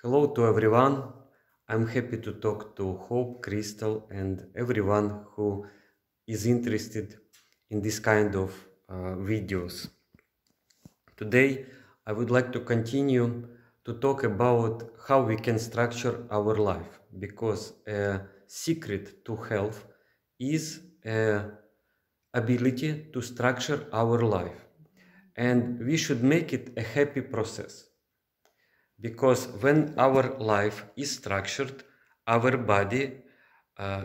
Hello to everyone. I'm happy to talk to Hope, Crystal, and everyone who is interested in this kind of videos. Today, I would like to continue to talk about how we can structure our life, because a secret to health is ability to structure our life, and we should make it a happy process. Because when our life is structured, our body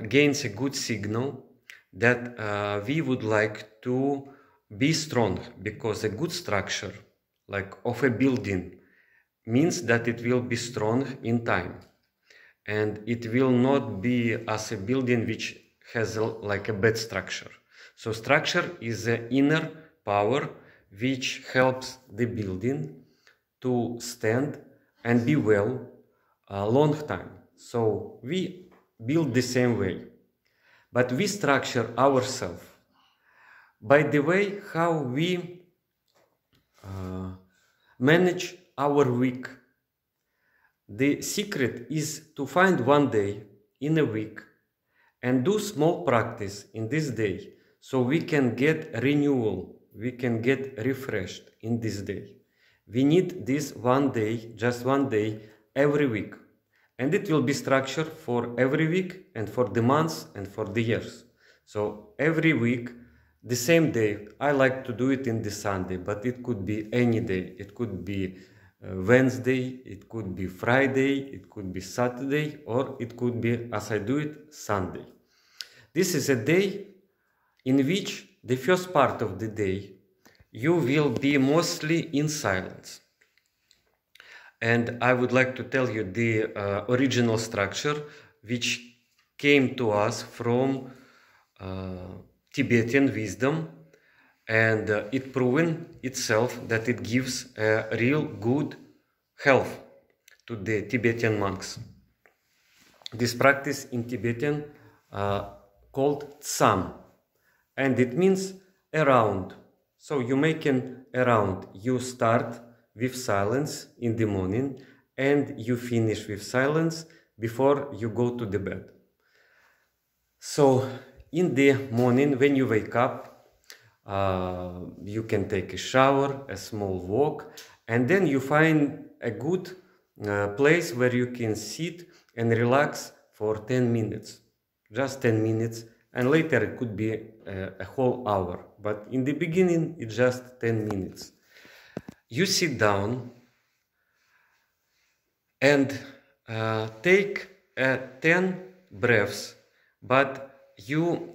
gains a good signal that we would like to be strong, because a good structure, like of a building, means that it will be strong in time, and it will not be as a building which has like a bad structure. So structure is the inner power which helps the building to stand and be well a long time. So we build the same way, but we structure ourselves by the way how we manage our week. The secret is to find one day in a week and do small practice in this day, so we can get renewal, we can get refreshed in this day. We need this one day, just one day, every week. And it will be structured for every week and for the months and for the years. So every week, the same day, I like to do it in the Sunday, but it could be any day. It could be Wednesday, it could be Friday, it could be Saturday, or it could be, as I do it, Sunday. This is a day in which the first part of the day you will be mostly in silence. And I would like to tell you the original structure which came to us from Tibetan wisdom, and it proven itself that it gives a real good health to the Tibetan monks. This practice in Tibetan called Tsam, and it means around. So you make an around. You start with silence in the morning and you finish with silence before you go to the bed. So in the morning when you wake up, you can take a shower, a small walk, and then you find a good place where you can sit and relax for 10 minutes, just 10 minutes, and later it could be a whole hour, but in the beginning it's just 10 minutes. You sit down and take 10 breaths, but you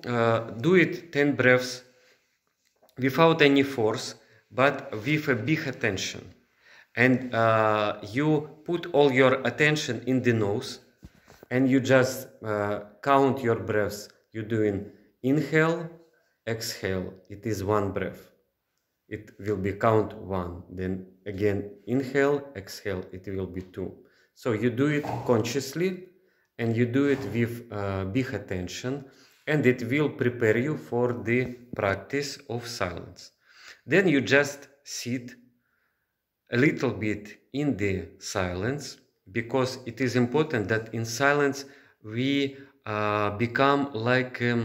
do it 10 breaths without any force, but with a big attention. And you put all your attention in the nose, and you just count your breaths. You're doing inhale, exhale. It is one breath. It will be count 1. Then again, inhale, exhale. It will be 2. So you do it consciously, and you do it with big attention, and it will prepare you for the practice of silence. Then you just sit a little bit in the silence, because it is important that in silence we become like a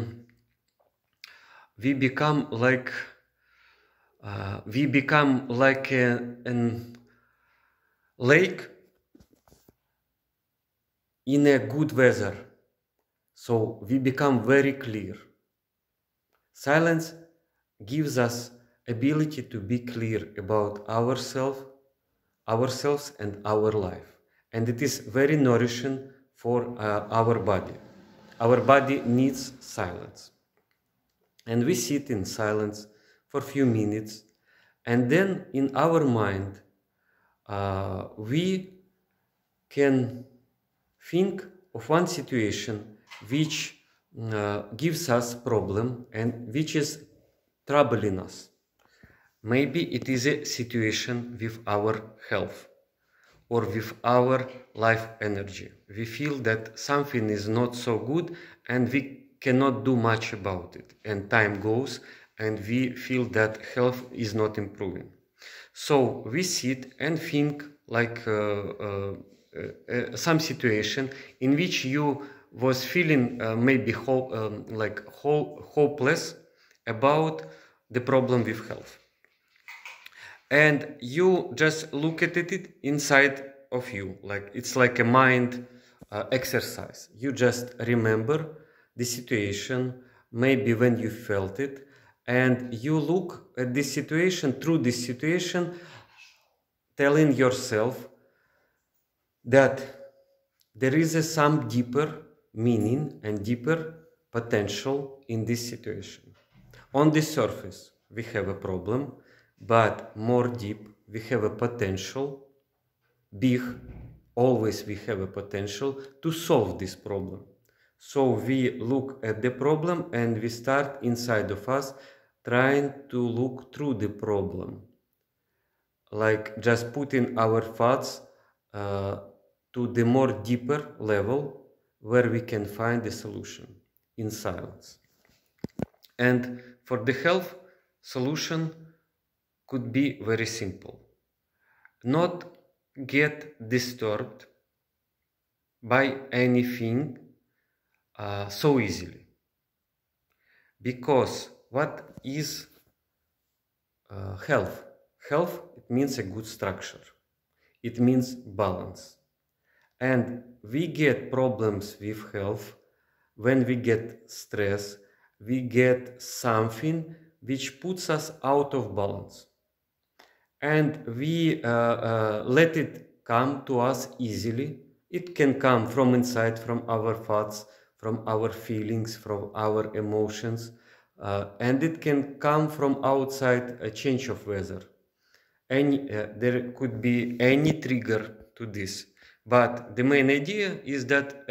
lake in a good weather. So we become very clear. Silence gives us ability to be clear about ourselves and our life. And it is very nourishing for our body. Our body needs silence. And we sit in silence for a few minutes, and then in our mind we can think of one situation which gives us problem and which is troubling us. Maybe it is a situation with our health or with our life energy. We feel that something is not so good and we cannot do much about it, and time goes and we feel that health is not improving. So we sit and think like some situation in which you was feeling maybe hopeless about the problem with health, and you just look at it inside of you, like it's like a mind exercise. You just remember the situation, maybe when you felt it, and you look at this situation, through this situation, telling yourself that there is some deeper meaning and deeper potential in this situation. On the surface, we have a problem, but more deep, we have a potential, big, always we have a potential to solve this problem. So we look at the problem and we start inside of us trying to look through the problem, like just putting our thoughts to the more deeper level where we can find the solution in silence. And for the health, solution could be very simple. Not get disturbed by anything so easily. Because what is health? Health, it means a good structure. It means balance. And we get problems with health when we get stress, we get something which puts us out of balance. And we let it come to us easily. It can come from inside, from our thoughts, from our feelings, from our emotions, and it can come from outside, a change of weather. There could be any trigger to this, but the main idea is that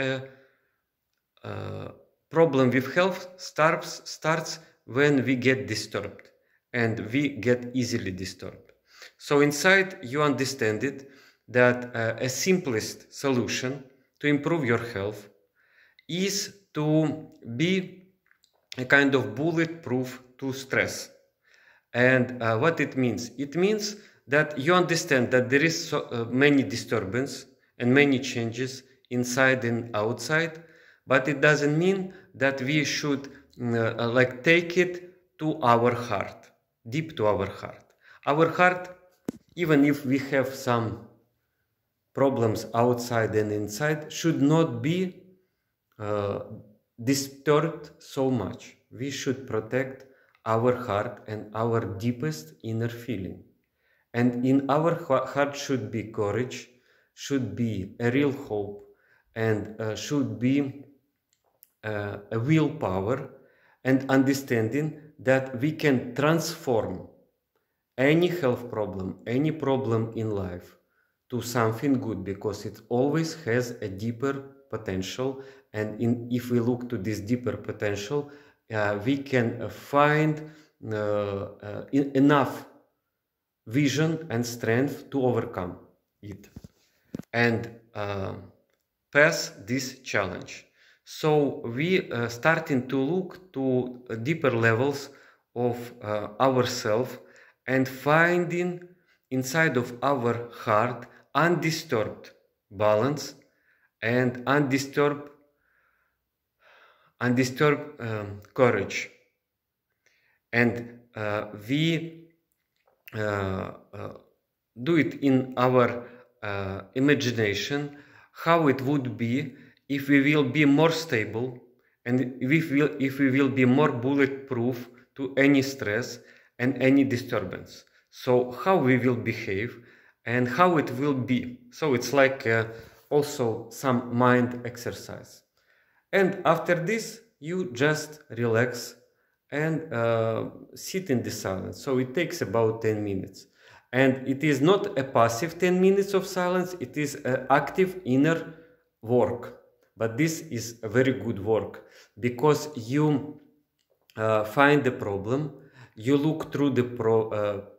problem with health starts when we get disturbed, and we get easily disturbed. So inside you understand it, that a simplest solution to improve your health is to be a kind of bulletproof to stress. And what it means? It means that you understand that there is many disturbance and many changes inside and outside, but it doesn't mean that we should like take it to our heart, deep to our heart. Our heart, even if we have some problems outside and inside, should not be disturbed so much. We should protect our heart and our deepest inner feeling. And in our heart should be courage, should be a real hope, and should be a willpower and understanding that we can transform any health problem, any problem in life to something good, because it always has a deeper potential. And if we look to this deeper potential, we can find enough vision and strength to overcome it and pass this challenge. So we starting to look to deeper levels of ourselves and finding inside of our heart undisturbed balance and undisturbed courage. And we do it in our imagination, how it would be if we will be more stable and if we will be more bulletproof to any stress and any disturbance. So how we will behave and how it will be. So it's like also some mind exercise. And after this, you just relax and sit in the silence. So it takes about 10 minutes. And it is not a passive 10 minutes of silence, it is an active inner work. But this is a very good work, because you find the problem, you look through the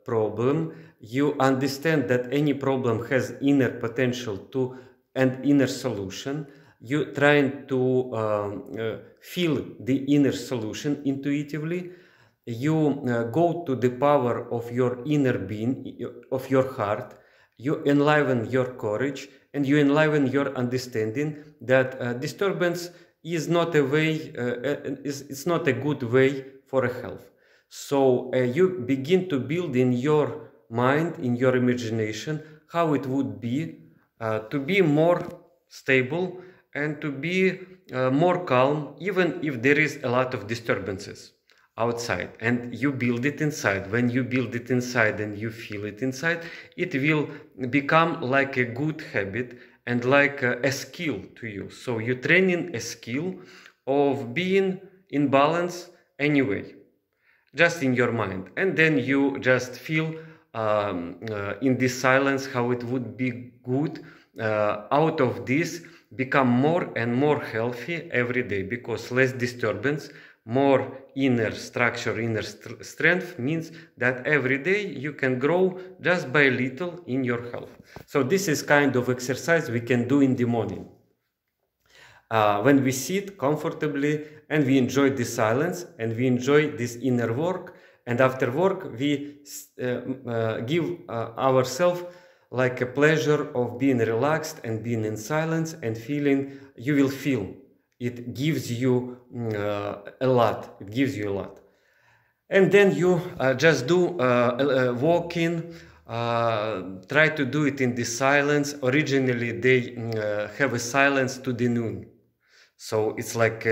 problem, you understand that any problem has inner potential to and inner solution. You trying to feel the inner solution intuitively. You go to the power of your inner being, of your heart. you enliven your courage, and you enliven your understanding that disturbance is not a way, it's not a good way for health. So you begin to build in your mind, in your imagination, how it would be to be more stable and to be more calm, even if there is a lot of disturbances outside, and you build it inside. When you build it inside and you feel it inside, it will become like a good habit and like a skill to you. So you're training a skill of being in balance anyway, just in your mind, and then you just feel in this silence how it would be good out of this become more and more healthy every day, because less disturbance, more inner structure, inner strength means that every day you can grow just by a little in your health. So this is kind of exercise we can do in the morning. When we sit comfortably and we enjoy the silence and we enjoy this inner work, and after work we give ourselves like a pleasure of being relaxed and being in silence and feeling, you will feel it gives you a lot. It gives you a lot. And then you just do walking, try to do it in the silence. Originally they have a silence to the noon. So it's like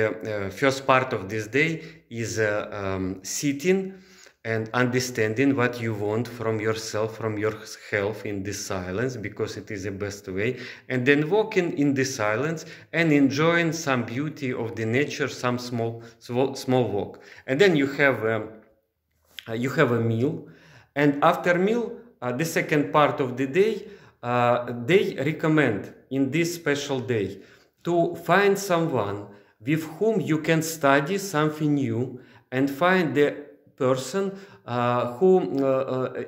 first part of this day is sitting and understanding what you want from yourself, from your health in this silence, because it is the best way. And then walking in the silence and enjoying some beauty of the nature, some small walk. And then you have a meal. And after meal, the second part of the day, they recommend in this special day to find someone with whom you can study something new and find the person who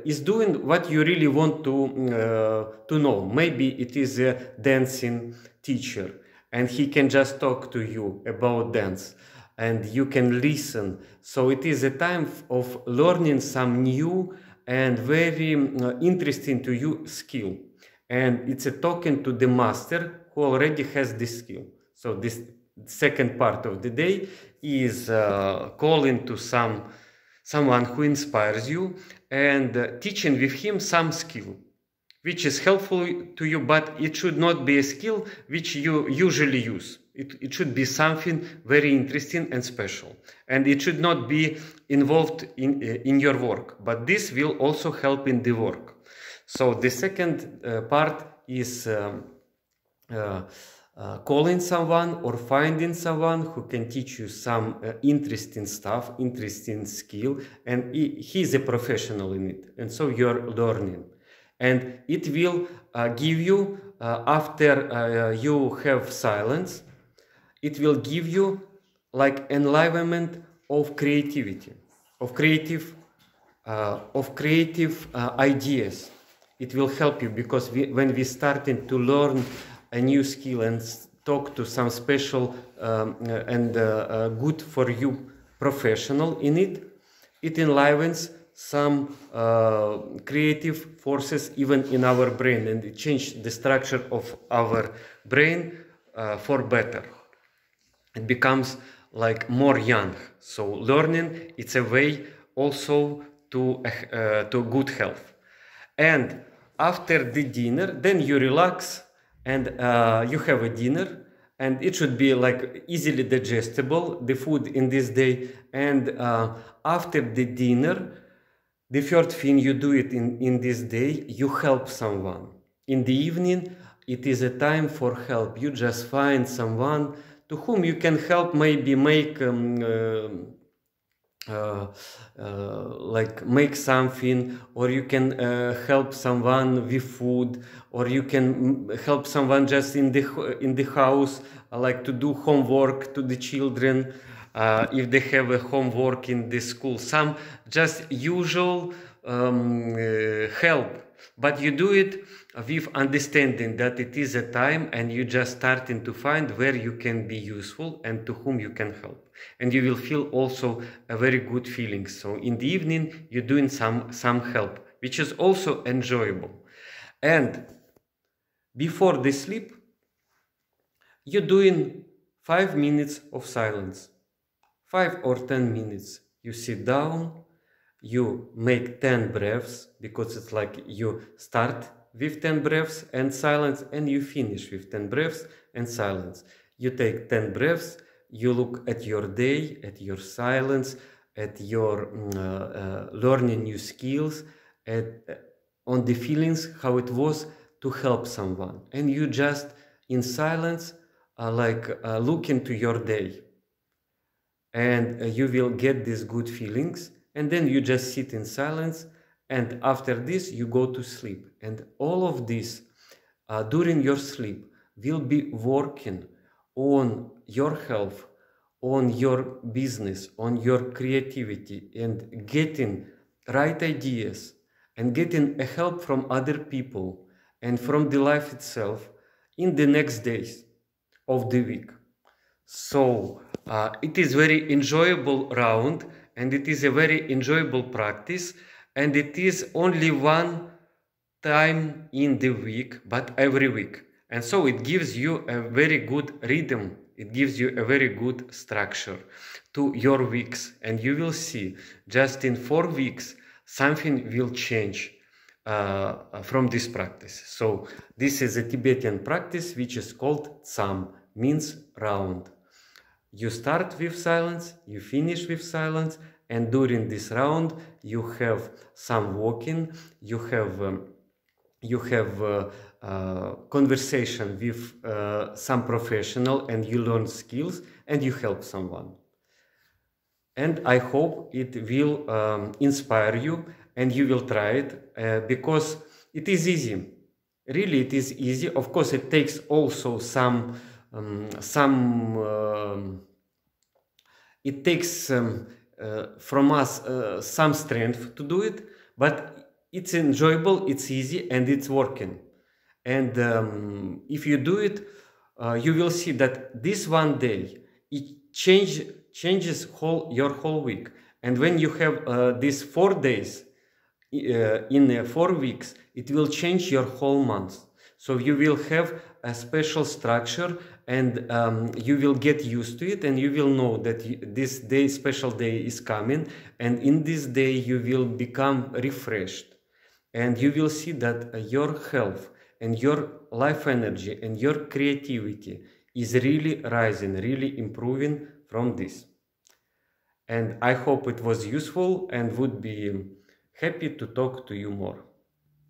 is doing what you really want to know. Maybe it is a dancing teacher and he can just talk to you about dance and you can listen. So it is a time of learning some new and very interesting to you skill. And it's a talking to the master who already has this skill. So this second part of the day is calling to someone who inspires you and teaching with him some skill, which is helpful to you, but it should not be a skill which you usually use. It should be something very interesting and special. And it should not be involved in your work, but this will also help in the work. So the second part is calling someone or finding someone who can teach you some interesting stuff, interesting skill, and he's a professional in it, and so you're learning. And it will give you, after you have silence, it will give you like enlivenment of creativity, of creative ideas. It will help you, because when we starting to learn a new skill and talk to some special and good for you professional in it, it enlivens some creative forces even in our brain, and it changes the structure of our brain for better. It becomes like more young. So learning, it's a way also to good health. And after the dinner, then you relax and you have a dinner, and it should be like easily digestible, the food in this day. And after the dinner, the third thing you do it in this day, you help someone. In the evening, it is a time for help. You just find someone to whom you can help, maybe make like make something, or you can help someone with food, or you can help someone just in the house, like to do homework to the children, if they have a homework in the school, some just usual help. But you do it with understanding that it is a time, and you just starting to find where you can be useful and to whom you can help. And you will feel also a very good feeling. So in the evening, you're doing some help, which is also enjoyable. And before the sleep, you're doing 5 minutes of silence. 5 or 10 minutes. You sit down, you make 10 breaths, because it's like you start with 10 breaths and silence, and you finish with 10 breaths and silence. You take 10 breaths, you look at your day, at your silence, at your learning new skills, on the feelings, how it was to help someone. And you just, in silence, look into your day. And you will get these good feelings. And then you just sit in silence. And after this, you go to sleep. And all of this, during your sleep, will be working on your health, on your business, on your creativity, and getting right ideas, and getting help from other people and from the life itself in the next days of the week. So it is very enjoyable round, and it is a very enjoyable practice, and it is only one time in the week, but every week. And so it gives you a very good rhythm. It gives you a very good structure to your weeks. And you will see, just in 4 weeks, something will change from this practice. So this is a Tibetan practice which is called Tsam, means round. You start with silence, you finish with silence, and during this round you have some walking, you have conversation with some professional, and you learn skills, and you help someone. And I hope it will inspire you, and you will try it, because it is easy. Really, it is easy. Of course, it takes also it takes from us some strength to do it, but it's enjoyable, it's easy, and it's working. And if you do it, you will see that this one day it changes your whole week. And when you have these 4 days in 4 weeks, it will change your whole month. So you will have a special structure, and you will get used to it, and you will know that this day, special day, is coming, and in this day you will become refreshed, and you will see that your health and your life energy and your creativity is really rising, really improving from this. And I hope it was useful, and would be happy to talk to you more.